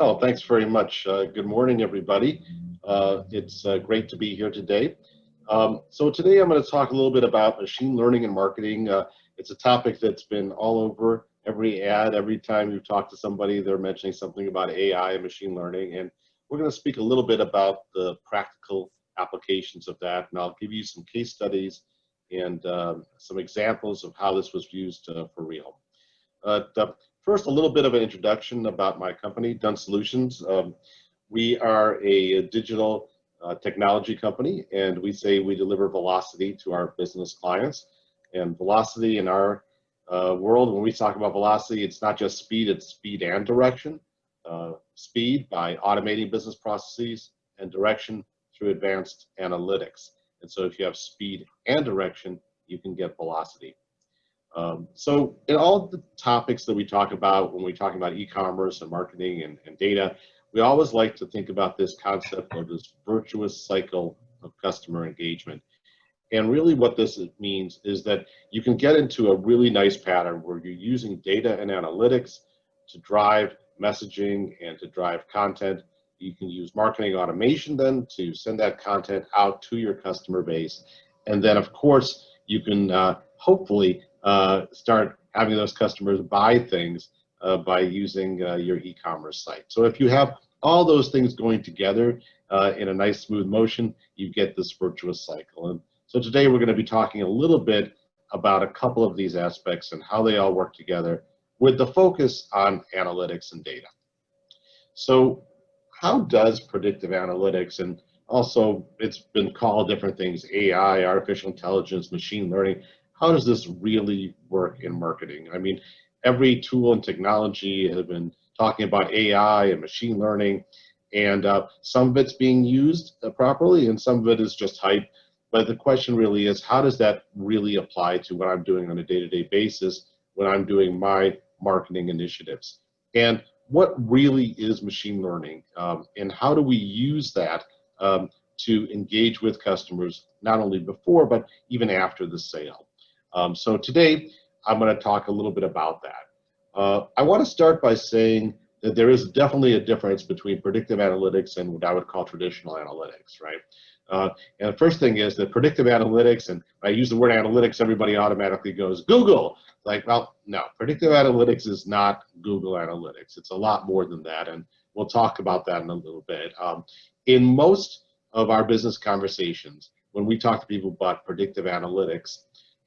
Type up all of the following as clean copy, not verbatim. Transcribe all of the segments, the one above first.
Oh, thanks very much. Good morning, everybody. It's great to be here today. So today I'm going to talk a little bit about machine learning and marketing. It's a topic that's been all over every ad. Every time you talk to somebody, they're mentioning something about AI and machine learning. And we're going to speak a little bit about the practical applications of that. And I'll give you some case studies and some examples of how this was used for real. First, a little bit of an introduction about my company, Dunn Solutions. We are a digital technology company, and we say we deliver velocity to our business clients. And velocity in our world, when we talk about velocity, it's not just speed, it's speed and direction. Speed by automating business processes, and direction through advanced analytics. And so if you have speed and direction, you can get velocity. So in all the topics that we talk about when we talk about e-commerce and marketing and data, we always like to think about this concept of this virtuous cycle of customer engagement. And really what this means is that you can get into a really nice pattern where you're using data and analytics to drive messaging and to drive content. You can use marketing automation then to send that content out to your customer base. And then of course, you can hopefully start having those customers buy things by using your e-commerce site. So if you have all those things going together in a nice smooth motion, you get this virtuous cycle. And so today we're going to be talking a little bit about a couple of these aspects and how they all work together with the focus on analytics and data. So how does predictive analytics, and also it's been called different things, AI, artificial intelligence, machine learning, how does this really work in marketing? I mean, every tool and technology has been talking about AI and machine learning, and some of it's being used properly and some of it is just hype. But the question really is, how does that really apply to what I'm doing on a day-to-day basis when I'm doing my marketing initiatives? And what really is machine learning, and how do we use that to engage with customers, not only before, but even after the sale? So today, I'm going to talk a little bit about that. I want to start by saying that there is definitely a difference between predictive analytics and what I would call traditional analytics, right? And the first thing is that predictive analytics, and when I use the word analytics, everybody automatically goes, Google. Like, well, no, predictive analytics is not Google Analytics. It's a lot more than that, and we'll talk about that in a little bit. In most of our business conversations, when we talk to people about predictive analytics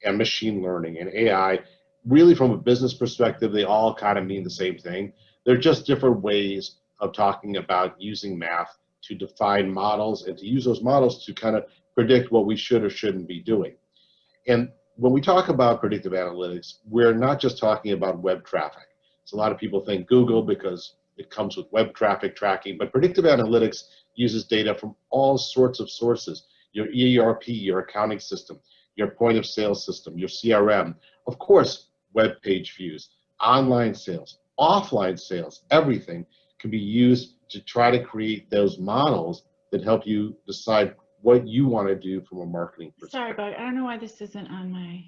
and machine learning and AI, really from a business perspective, they all kind of mean the same thing. They're just different ways of talking about using math to define models and to use those models to kind of predict what we should or shouldn't be doing. And when we talk about predictive analytics, we're not just talking about web traffic. So a lot of people think Google because it comes with web traffic tracking, but predictive analytics uses data from all sorts of sources, your ERP, your accounting system, your point of sale system, your CRM, of course, web page views, online sales, offline sales, everything can be used to try to create those models that help you decide what you want to do from a marketing perspective. Sorry, but I don't know why this isn't on my...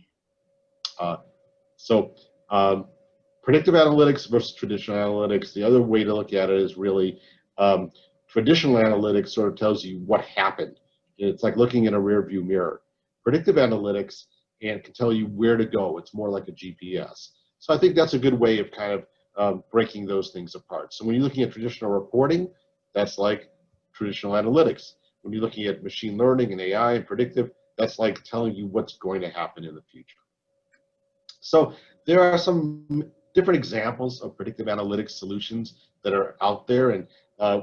Predictive analytics versus traditional analytics, the other way to look at it is really traditional analytics sort of tells you what happened. It's like looking in a rear view mirror. Predictive analytics can tell you where to go. It's more like a GPS. So I think that's a good way of kind of breaking those things apart. So when you're looking at traditional reporting, that's like traditional analytics. When you're looking at machine learning and AI and predictive, that's like telling you what's going to happen in the future. So there are some different examples of predictive analytics solutions that are out there, and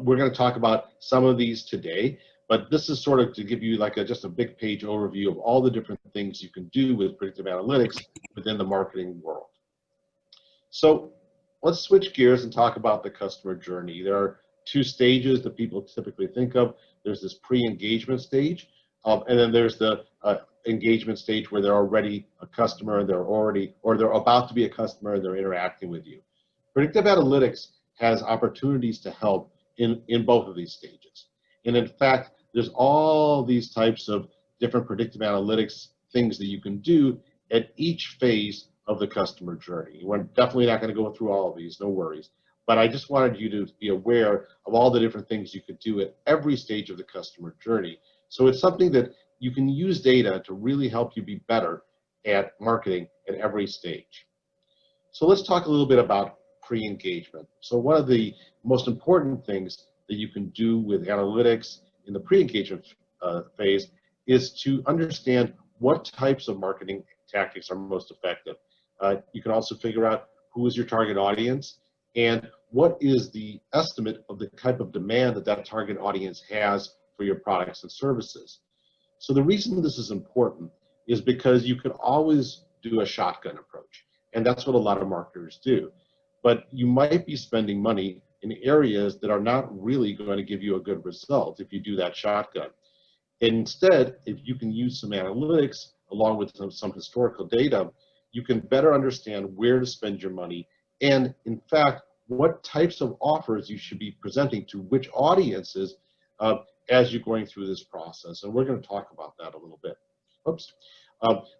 we're going to talk about some of these today. But this is sort of to give you like just a big page overview of all the different things you can do with predictive analytics within the marketing world. So let's switch gears and talk about the customer journey. There are two stages that people typically think of. There's this pre-engagement stage, and then there's the engagement stage where they're already a customer and they're already, or they're about to be a customer and they're interacting with you. Predictive analytics has opportunities to help in both of these stages. And in fact, there's all these types of different predictive analytics things that you can do at each phase of the customer journey. We're definitely not going to go through all of these, no worries. but I just wanted you to be aware of all the different things you could do at every stage of the customer journey. So it's something that you can use data to really help you be better at marketing at every stage. So let's talk a little bit about pre-engagement. So one of the most important things that you can do with analytics in the pre-engagement phase is to understand what types of marketing tactics are most effective. You can also figure out who is your target audience and what is the estimate of the type of demand that that target audience has for your products and services. So the reason this is important is because you can always do a shotgun approach, and that's what a lot of marketers do. But you might be spending money in areas that are not really going to give you a good result if you do that shotgun. Instead, if you can use some analytics along with some historical data, you can better understand where to spend your money and, in fact, what types of offers you should be presenting to which audiences as you're going through this process. And we're going to talk about that a little bit. Oops.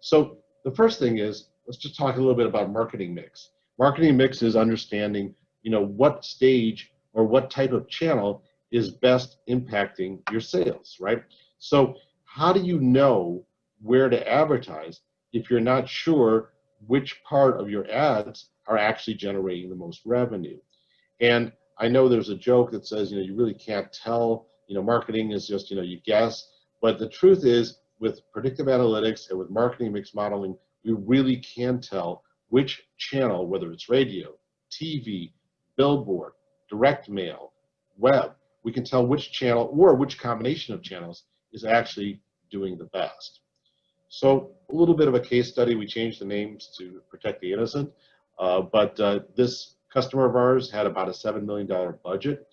So the first thing is, let's just talk a little bit about marketing mix. Marketing mix is understanding, what stage or what type of channel is best impacting your sales, right? So how do you know where to advertise if you're not sure which part of your ads are actually generating the most revenue? And I know there's a joke that says, you really can't tell, marketing is just, you guess. But the truth is, with predictive analytics and with marketing mix modeling, we really can tell which channel, whether it's radio, TV, billboard, direct mail, web, we can tell which channel or which combination of channels is actually doing the best. So a little bit of a case study. We changed the names to protect the innocent, but this customer of ours had about a $7 million budget,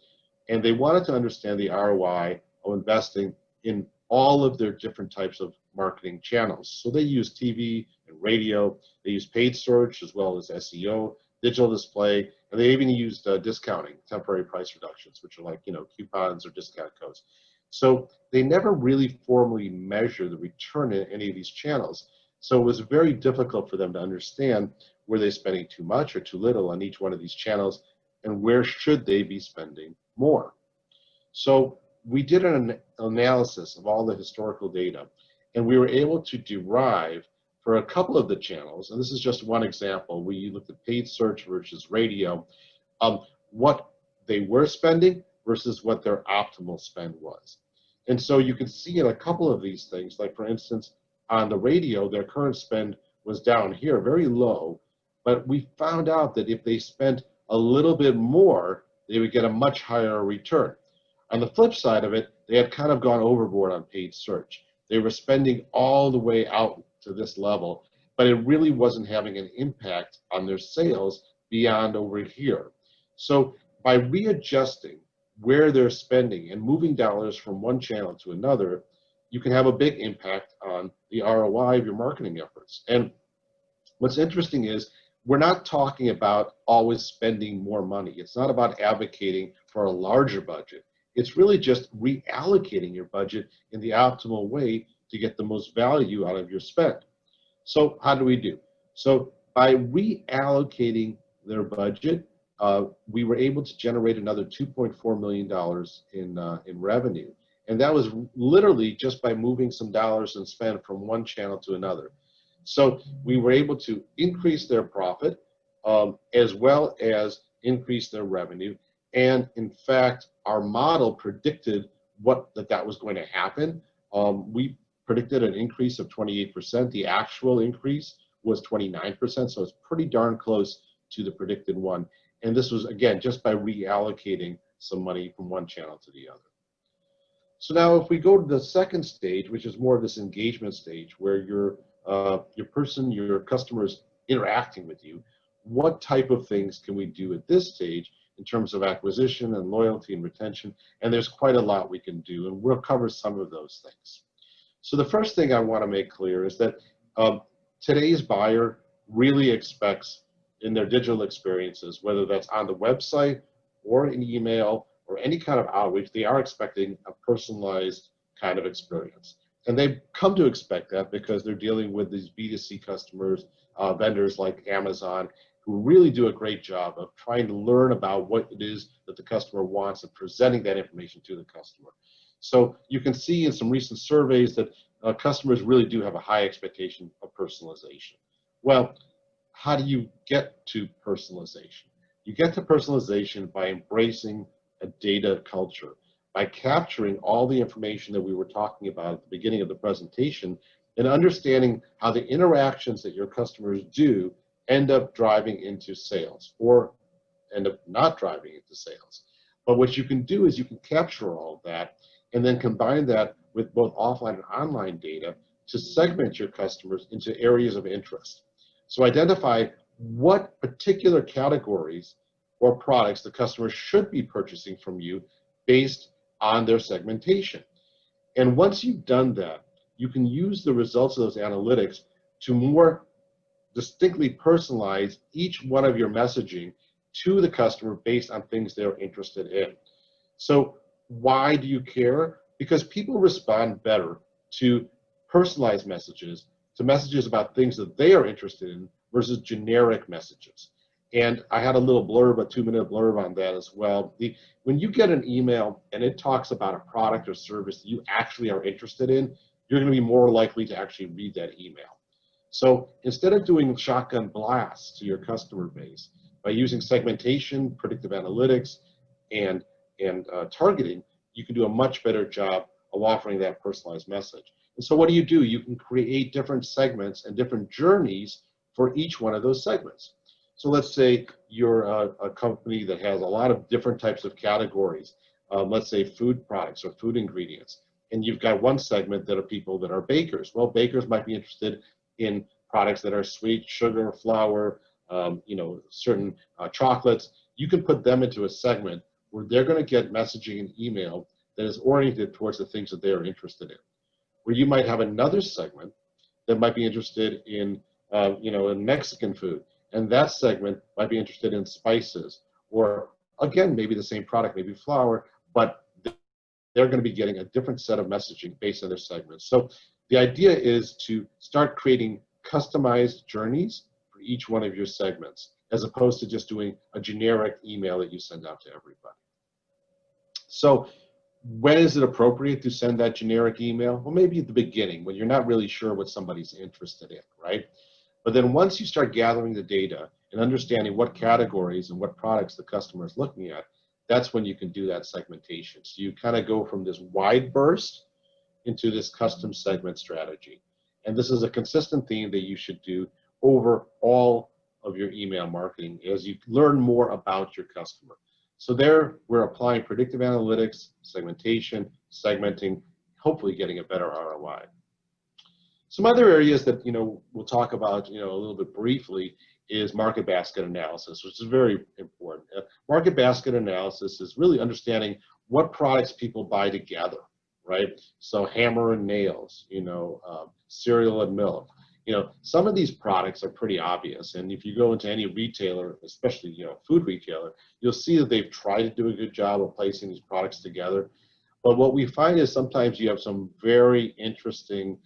and they wanted to understand the ROI of investing in all of their different types of marketing channels. So they use TV and radio, they use paid search as well as SEO, digital display, and they even used discounting, temporary price reductions, which are like, coupons or discount codes. So they never really formally measure the return in any of these channels. So it was very difficult for them to understand, were they spending too much or too little on each one of these channels, and where should they be spending more? So we did an analysis of all the historical data, and we were able to derive for a couple of the channels, and this is just one example, we looked at paid search versus radio, what they were spending versus what their optimal spend was. And so you can see in a couple of these things, like for instance, on the radio, their current spend was down here, very low, but we found out that if they spent a little bit more, they would get a much higher return. On the flip side of it, they had kind of gone overboard on paid search. They were spending all the way out to this level, but it really wasn't having an impact on their sales beyond over here. So by readjusting where they're spending and moving dollars from one channel to another, you can have a big impact on the ROI of your marketing efforts. And what's interesting is we're not talking about always spending more money. It's not about advocating for a larger budget. It's really just reallocating your budget in the optimal way to get the most value out of your spend. So how do we do? So by reallocating their budget, we were able to generate another $2.4 million in revenue. And that was literally just by moving some dollars and spend from one channel to another. So we were able to increase their profit as well as increase their revenue. And in fact, our model predicted that was going to happen. We predicted an increase of 28%. The actual increase was 29%, so it's pretty darn close to the predicted one. And this was, again, just by reallocating some money from one channel to the other. So now if we go to the second stage, which is more of this engagement stage, where your customer is interacting with you, what type of things can we do at this stage in terms of acquisition and loyalty and retention? And there's quite a lot we can do, and we'll cover some of those things. So the first thing I want to make clear is that today's buyer really expects in their digital experiences, whether that's on the website or in email or any kind of outreach, they are expecting a personalized kind of experience. And they've come to expect that because they're dealing with these B2C customers, vendors like Amazon, who really do a great job of trying to learn about what it is that the customer wants and presenting that information to the customer. So you can see in some recent surveys that customers really do have a high expectation of personalization. Well, how do you get to personalization? You get to personalization by embracing a data culture, by capturing all the information that we were talking about at the beginning of the presentation and understanding how the interactions that your customers do end up driving into sales or end up not driving into sales. But what you can do is you can capture all of that and then combine that with both offline and online data to segment your customers into areas of interest. So identify what particular categories or products the customer should be purchasing from you based on their segmentation. And once you've done that, you can use the results of those analytics to more distinctly personalize each one of your messaging to the customer based on things they're interested in. So why do you care? Because people respond better to personalized messages, to messages about things that they are interested in versus generic messages. And I had a little blurb, a 2-minute blurb on that as well. When you get an email and it talks about a product or service that you actually are interested in, you're going to be more likely to actually read that email. So instead of doing shotgun blasts to your customer base, by using segmentation, predictive analytics, and targeting, you can do a much better job of offering that personalized message. And so what do? You can create different segments and different journeys for each one of those segments. So let's say you're a company that has a lot of different types of categories, let's say food products or food ingredients, and you've got one segment that are people that are bakers. Well, bakers might be interested in products that are sweet, sugar, flour, certain chocolates. You can put them into a segment where they're going to get messaging and email that is oriented towards the things that they're interested in. Where you might have another segment that might be interested in, in Mexican food, and that segment might be interested in spices, or again, maybe the same product, maybe flour, but they're going to be getting a different set of messaging based on their segments. So the idea is to start creating customized journeys for each one of your segments, as opposed to just doing a generic email that you send out to everybody. So when is it appropriate to send that generic email? Well, maybe at the beginning when you're not really sure what somebody's interested in, right? But then once you start gathering the data and understanding what categories and what products the customer is looking at, that's when you can do that segmentation. So you kind of go from this wide burst into this custom segment strategy. And this is a consistent theme that you should do over all of your email marketing as you learn more about your customer. So there, we're applying predictive analytics, segmentation, segmenting, hopefully getting a better ROI. Some other areas that we'll talk about a little bit briefly is market basket analysis, which is very important. Market basket analysis is really understanding what products people buy together, right? So hammer and nails, cereal and milk. Some of these products are pretty obvious, and if you go into any retailer, especially food retailer, you'll see that they've tried to do a good job of placing these products together. But what we find is sometimes you have some very interesting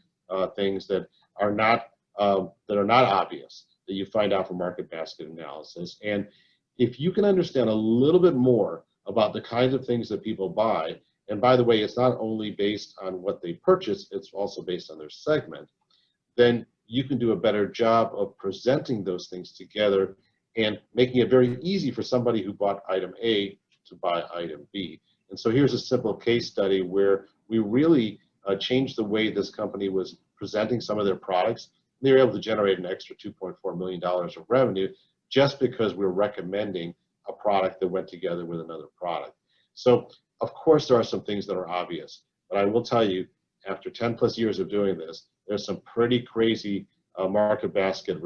things that are not obvious that you find out from market basket analysis. And if you can understand a little bit more about the kinds of things that people buy, and by the way, it's not only based on what they purchase, it's also based on their segment, then you can do a better job of presenting those things together and making it very easy for somebody who bought item A to buy item B. And so here's a simple case study where we really changed the way this company was presenting some of their products. They were able to generate an extra $2.4 million of revenue just because we're recommending a product that went together with another product. So of course there are some things that are obvious, but I will tell you, after 10 plus years of doing this, there's some pretty crazy market basket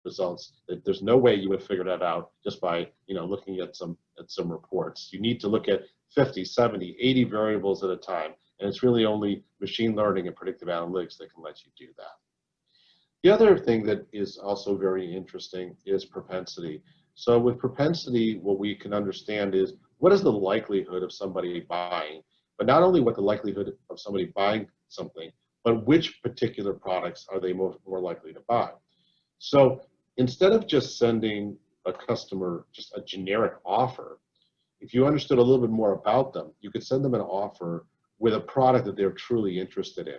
results that there's no way you would figure that out just by looking at some reports. You need to look at 50, 70, 80 variables at a time, and it's really only machine learning and predictive analytics that can let you do that. The other thing that is also very interesting is propensity. So with propensity, what we can understand is what is the likelihood of somebody buying, but not only what the likelihood of somebody buying something, but which particular products are they more likely to buy. So instead of just sending a customer just a generic offer, if you understood a little bit more about them, you could send them an offer with a product that they're truly interested in.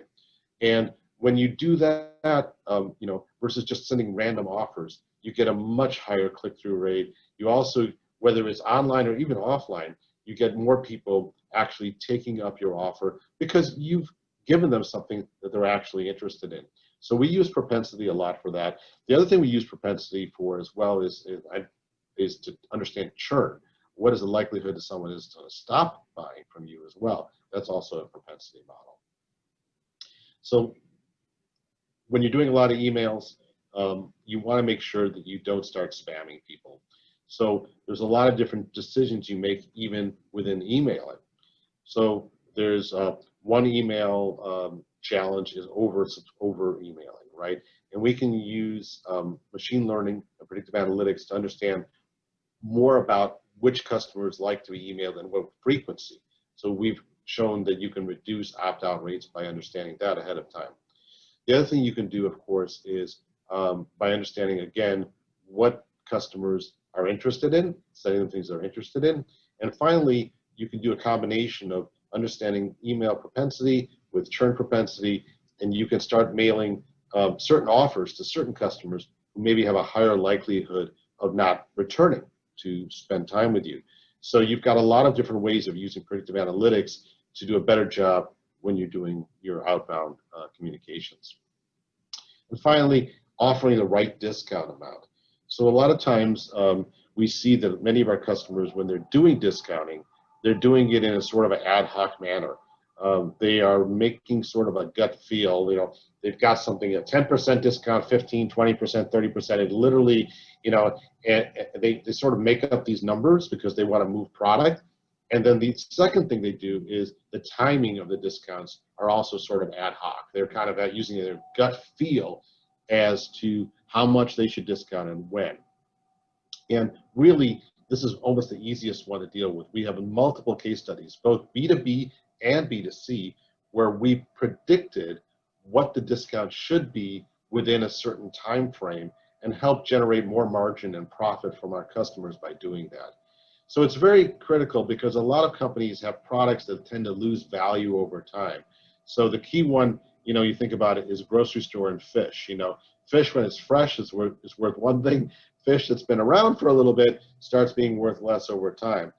And when you do that, you know, versus just sending random offers, you get a much higher click-through rate. You also, whether it's online or even offline, you get more people actually taking up your offer because you've given them something that they're actually interested in. So we use propensity a lot for that. The other thing we use propensity for as well is to understand churn. What is the likelihood that someone is going to stop buying from you as well? That's also a propensity model. So when you're doing a lot of emails, you want to make sure that you don't start spamming people. So there's a lot of different decisions you make even within emailing. So there's one email challenge is over emailing, right? And we can use machine learning and predictive analytics to understand more about which customers like to be emailed and what frequency. So we've shown that you can reduce opt-out rates by understanding that ahead of time. The other thing you can do, of course, is by understanding, again, what customers are interested in, sending them things they're interested in. And finally, you can do a combination of understanding email propensity with churn propensity, and you can start mailing certain offers to certain customers who maybe have a higher likelihood of not returning to spend time with you. So you've got a lot of different ways of using predictive analytics to do a better job when you're doing your outbound communications. And finally, offering the right discount amount. So a lot of times we see that many of our customers, when they're doing discounting, they're doing it in a sort of an ad hoc manner. They are making sort of a gut feel, you know, they've got something, a 10% discount, 15, 20%, 30%, it literally, you know, they sort of make up these numbers because they want to move product. And then the second thing they do is the timing of the discounts are also sort of ad hoc. They're kind of using their gut feel as to how much they should discount and when. And really, this is almost the easiest one to deal with. We have multiple case studies, both B2B and B2C, where we predicted what the discount should be within a certain time frame and help generate more margin and profit from our customers by doing that. So it's very critical because a lot of companies have products that tend to lose value over time. So the key one, you know, you think about it, is grocery store and fish. You know, fish when it's fresh is worth one thing. Fish that's been around for a little bit starts being worth less over time.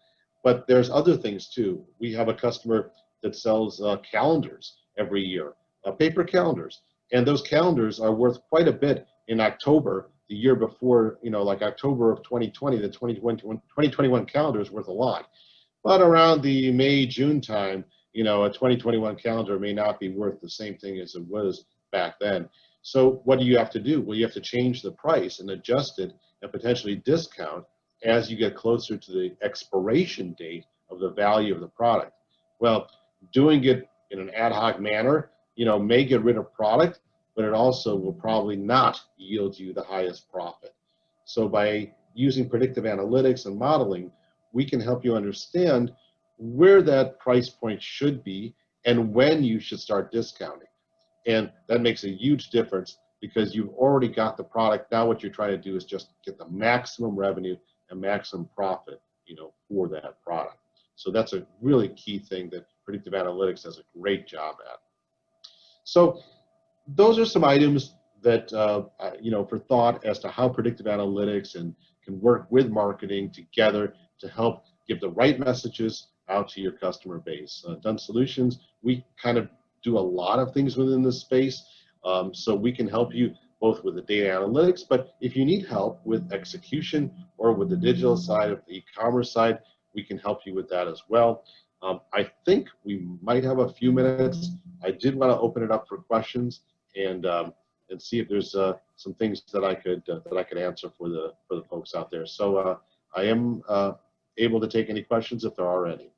But there's other things too. We have a customer that sells calendars every year, paper calendars. And those calendars are worth quite a bit in October, the year before, you know, like October of 2020, the 2021 calendar is worth a lot. But around the May, June time, you know, a 2021 calendar may not be worth the same thing as it was back then. So what do you have to do? Well, you have to change the price and adjust it and potentially discount as you get closer to the expiration date of the value of the product. Well, doing it in an ad hoc manner, you know, may get rid of product, but it also will probably not yield you the highest profit. So by using predictive analytics and modeling, we can help you understand where that price point should be and when you should start discounting. And that makes a huge difference because you've already got the product. Now what you're trying to do is just get the maximum revenue and maximum profit, you know, for that product. So that's a really key thing that predictive analytics does a great job at. So those are some items that, you know, for thought as to how predictive analytics can work with marketing together to help give the right messages out to your customer base. Dunn Solutions, we kind of do a lot of things within this space, so we can help you both with the data analytics, but if you need help with execution or with the digital side of the e-commerce side, we can help you with that as well. I think we might have a few minutes. I did want to open it up for questions and see if there's some things that I could answer for the folks out there. So I am able to take any questions if there are any.